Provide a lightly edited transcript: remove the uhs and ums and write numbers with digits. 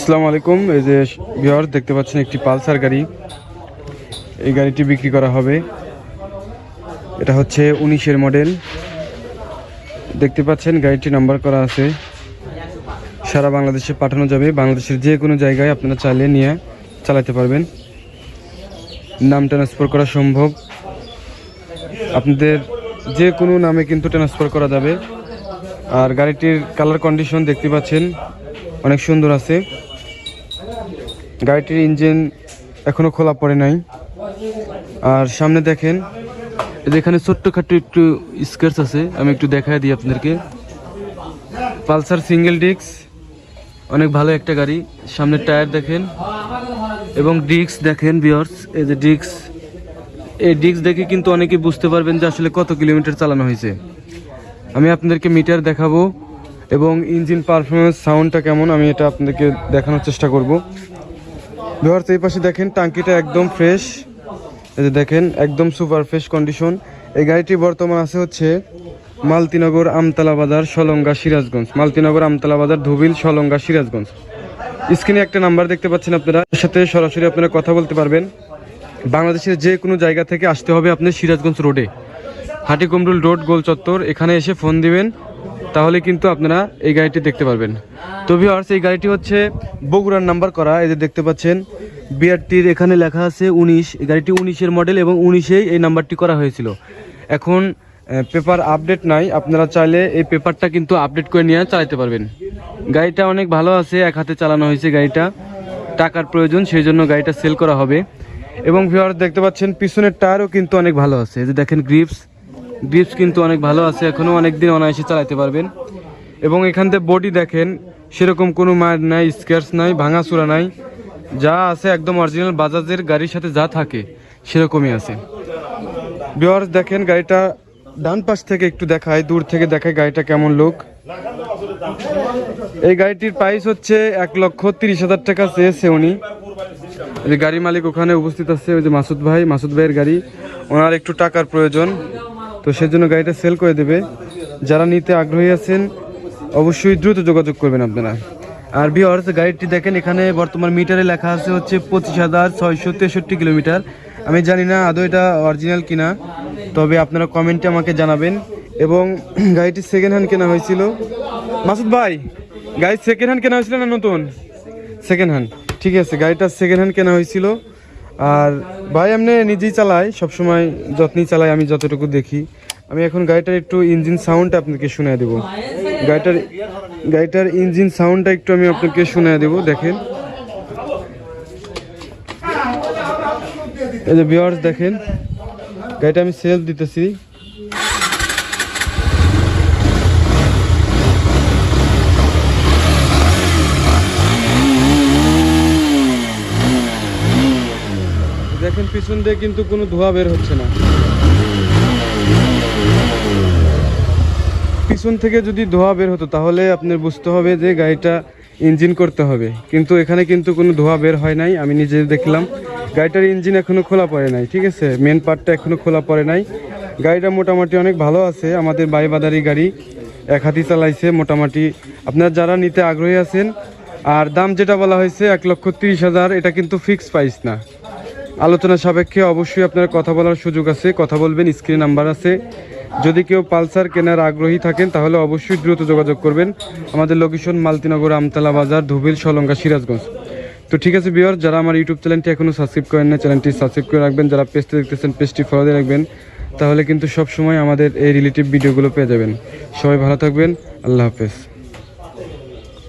আসসালামু আলাইকুম। এই যে ভিউয়ার্স দেখতে পাচ্ছেন একটি পালসার গাড়ি। এই গাড়িটি বিক্রি করা হবে। এটা হচ্ছে 19-এর মডেল। দেখতে পাচ্ছেন গাড়িটি নাম্বার করা আছে। সারা বাংলাদেশে পাঠানো যাবে। বাংলাদেশের যে কোনো জায়গায় আপনারা চাইলে নিয়ে চালাতে পারবেন। নাম ট্রান্সফার করা সম্ভব। আপনাদের যে কোনো নামে কিন্তু ট্রান্সফার করা যাবে। আর গাড়িটির কালার কন্ডিশন দেখতে পাচ্ছেন অনেক সুন্দর আছে। গাড়িটির ইঞ্জিন এখনো খোলা পড়ে নাই। আর সামনে দেখেন এখানে ছোট্টখাটো একটু স্ক্র্যাচ আছে, আমি একটু দেখাই দিই আপনাদেরকে। পালসার সিঙ্গেল ডিস্ক, অনেক ভালো একটা গাড়ি। সামনের টায়ার দেখেন এবং ডিস্ক দেখেন ভিউয়ার্স, এই যে ডিস্ক, এই ডিস্ক দেখে কিন্তু অনেকেই বুঝতে পারবেন যে আসলে কত কিলোমিটার চালানো হয়েছে। আমি আপনাদেরকে মিটার দেখাবো এবং ইঞ্জিন পারফরমেন্স সাউন্ডটা কেমন আমি এটা আপনাদেরকে দেখানোর চেষ্টা করব। ভিউয়ার্স এই পাশে দেখেন টাঙ্কিটা একদম ফ্রেশ, এই যে দেখেন একদম সুপার ফ্রেশ কন্ডিশন। এই গাড়িটি বর্তমান আছে হচ্ছে মালতীনগর, আমতলা বাজার, সলঙ্গা, সিরাজগঞ্জ। মালতীনগর, আমতলা বাজার, ধুবিল, সলঙ্গা, সিরাজগঞ্জ। স্ক্রিনে একটা নাম্বার দেখতে পাচ্ছেন, আপনারা এর সাথে সরাসরি আপনারা কথা বলতে পারবেন। বাংলাদেশের যে কোনো জায়গা থেকে আসতে হবে আপনার সিরাজগঞ্জ রোডে, হাটিকুমরুল রোড, গোল চত্বর। এখানে এসে ফোন দিবেন, তাহলে কিন্তু আপনারা এই গাড়িটি দেখতে পারবেন। তো ভিউয়ার্স এই গাড়িটি হচ্ছে বগুড়ার নাম্বার করা। এই যে দেখতে পাচ্ছেন বিআরটির এখানে লেখা আছে 19। এই গাড়িটি 19-এর মডেল এবং 19-এই এই নাম্বারটি করা হয়েছিল। এখন পেপার আপডেট নাই, আপনারা চাইলে এই পেপারটা কিন্তু আপডেট করে নিয়ে চালাতে পারবেন। গাড়িটা অনেক ভালো আছে, এক হাতে চালানো হয়েছে। গাড়িটা টাকার প্রয়োজন, সেই জন্য গাড়িটা সেল করা হবে। এবং ভিউয়ার্স দেখতে পাচ্ছেন পিছনের টায়ারও কিন্তু অনেক ভালো আছে। এই যে দেখেন গ্রিপস কিন্তু অনেক ভালো আছে, এখনও অনেকদিন অনায়াসে চালাতে পারবেন। এবং এখান থেকে বডি দেখেন সেরকম কোনো মায়ের নাই, স্ক্র্যাচ নাই, ভাঙাচুরা নাই, যা আছে একদম অরিজিনাল বাজাজের গাড়ির সাথে যা থাকে সেরকমই আছে। ভিউয়ার্স দেখেন গাড়িটা ডান পাশ থেকে একটু দেখায়, দূর থেকে দেখায় গাড়িটা কেমন লুক। এই গাড়িটির প্রাইস হচ্ছে 1,30,000 টাকা চেয়েছে উনি। যে গাড়ি মালিক ওখানে উপস্থিত আছে, ওই যে মাসুদ ভাইয়ের গাড়ি। ওনার একটু টাকার প্রয়োজন, তো সেজন্য গাড়িটা সেল করে দেবে। যারা নিতে আগ্রহী আছেন অবশ্যই দ্রুত যোগাযোগ করবেন আপনারা। আর ভিউয়ার্স গাড়িটি দেখেন এখানে বর্তমান মিটারে লেখা আছে হচ্ছে 25,663 কিলোমিটার। আমি জানি না আদৌ এটা অরিজিনাল কিনা, তবে আপনারা কমেন্টে আমাকে জানাবেন। এবং গাড়িটি সেকেন্ড হ্যান্ড কেনা হয়েছিল। মাসুদ ভাই, গাড়ি সেকেন্ড হ্যান্ড কেনা হয়েছিল না নতুন? সেকেন্ড হ্যান্ড, ঠিক আছে। গাড়িটা সেকেন্ড হ্যান্ড কেনা হয়েছিল। আর ভাই এমনি নিজেই চালাই, সবসময় যত্নই চালাই আমি যতটুকু দেখি। আমি এখন গাড়িটার একটু ইঞ্জিন সাউন্ডটা আপনাকে শোনায় দেবো। গাড়িটার ইঞ্জিন সাউন্ডটা একটু আমি আপনাকে শোনায় দেবো। দেখেন এই যে ভিউয়ার্স দেখেন গাড়িটা আমি সেলফ দিতেছি। দেখেন পিছন দিয়ে কিন্তু কোনো ধোঁয়া বের হচ্ছে না। পিছন থেকে যদি ধোঁয়া বের হতো তাহলে আপনার বুঝতে হবে যে গাড়িটা ইঞ্জিন করতে হবে, কিন্তু এখানে কিন্তু কোনো ধোঁয়া বের হয় নাই। আমি নিজে দেখলাম গাড়িটার ইঞ্জিন এখনো খোলা পড়ে নাই, ঠিক আছে। মেন পার্টটা এখনো খোলা পড়ে নাই। গাড়িটা মোটামুটি অনেক ভালো আছে, আমাদের বাইবাদারি গাড়ি, এক হাতি চালাইছে মোটামুটি। আপনারা যারা নিতে আগ্রহী আছেন, আর দাম যেটা বলা হয়েছে 1,30,000, এটা কিন্তু ফিক্স প্রাইস না, আলোচনা সাপেক্ষে। অবশ্যই আপনার কথা বলার সুযোগ আছে, কথা বলবেন। স্ক্রিনে নাম্বার আছে। যদি কেউ পালসার কেনার আগ্রহী থাকেন তাহলে অবশ্যই দ্রুত যোগাযোগ করবেন। আমাদের লোকেশন মালতীনগর, আমতলা বাজার, ধুবিল, সলঙ্গা, সিরাজগঞ্জ। তো ঠিক আছে ভিউয়ার্স, যারা আমার ইউটিউব চ্যানেলটি এখনও সাবস্ক্রাইব করেন না, চ্যানেলটি সাবস্ক্রাইব করে রাখবেন। যারা পেজটি দেখতেছেন পেজটি ফলো দিয়ে রাখবেন, তাহলে কিন্তু সবসময় আমাদের এই রিলেটিভ ভিডিওগুলো পেয়ে যাবেন। সবাই ভালো থাকবেন, আল্লাহ হাফেজ।